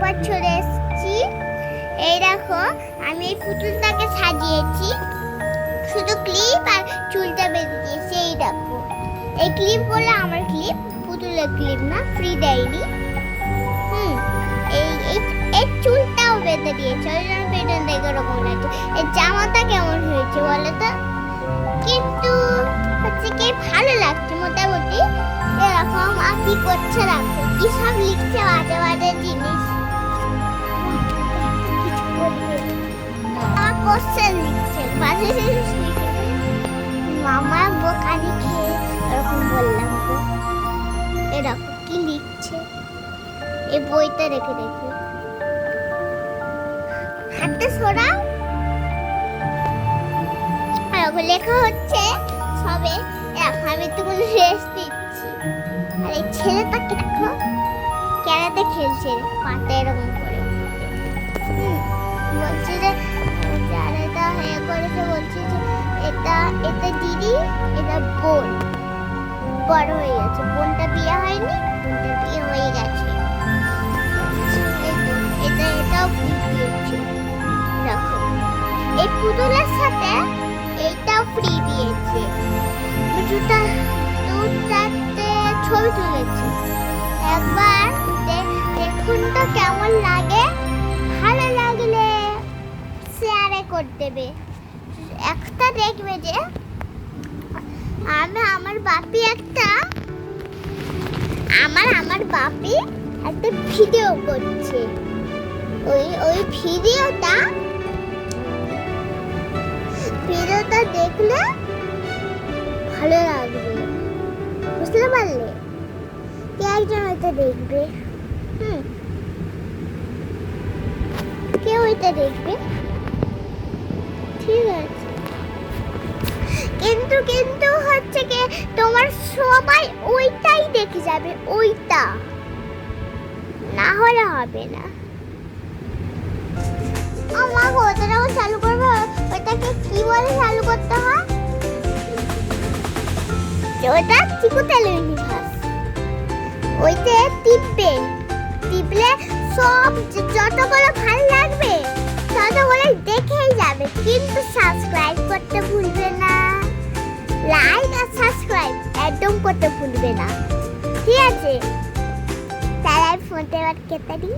পর চলে এসেছি। এই দেখো আমি এই পুতুলটাকে সাজিয়েছি, শুধু ক্লিপ আর চুলটা বেঁধে দিয়েছি। এই দেখো এই ক্লিপ বলে আমার ক্লিপ, পুতুলের ক্লিপ না, ফ্রি দেয়নি। এই এই চুলটাও বেঁধে দিয়েছে, ওই জন্য পেটন দেখে ওরকম লাগছে। এই জামাটা কেমন হয়েছে বলো তো? কিন্তু হচ্ছে কি ভালো লাগছে মোটামুটি। এরকম আর কি করছে দেখো, কি সব লিখছে বাজে বাজে জিনিস। আমার কোশ্চেন লিখছে, বাজে জিনিস লিখছে। মামা বোকানি খেয়ে এরকম বললাম তো। এরকম কি লিখছে এই বইটা রেখে রেখে। হাতে সরাও। লেখা হচ্ছে সবে। আমি তো কোনো রেস্ট দিচ্ছি। আর এই ছেলেটাকে দেখো ক্যারাতে খেলছে পাটা এরকম করে। বলছে যে আর এটা হয়ে করেছে, বলছে যে এটা এটা দিদি, এটা বোন, বড় হয়ে গেছে। বোনটা বিয়ে হয়নি, বোনটা বিয়ে হয়ে গেছে। এটা এটাও দিয়েছে। দেখো এই পুতুলের সাথে এইটাও ফ্রি দিয়েছে। দুটাতে ছবি তুলেছি। একবার দেখুন তো কেমন লাগে। ভালো লাগলে শেয়ারে করে দেবে। একটা দেখবে যে আমার বাপি একটা আমার বাপি একটা ভিডিও করছে। ওই ভিডিওটা দেখলে ভালো লাগবে, বুঝতে পারলে? কে একজন ওইটা দেখবে, কেউ ওইটা দেখবে, ঠিক আছে? কিন্তু কিন্তু হচ্ছে কি তোমার সবাই ওইটাই দেখে যাবে, ওইটা না হলে হবে না। আমার ওটাও চালু করবে। ওটাকে কি বলে চালু করতে হয়? ওটা চিকুতেল ইউনিভার্স। ওইতে টিপলে সব যতগুলো ভালো লাগবে ততগুলো দেখেই যাবে। কিন্তু সাবস্ক্রাইব করতে ভুলবে না, লাইক আর সাবস্ক্রাইব একদম করতে ভুলবে না, ঠিক আছে? তাহলে ফোনটা এবার কেটে দিই।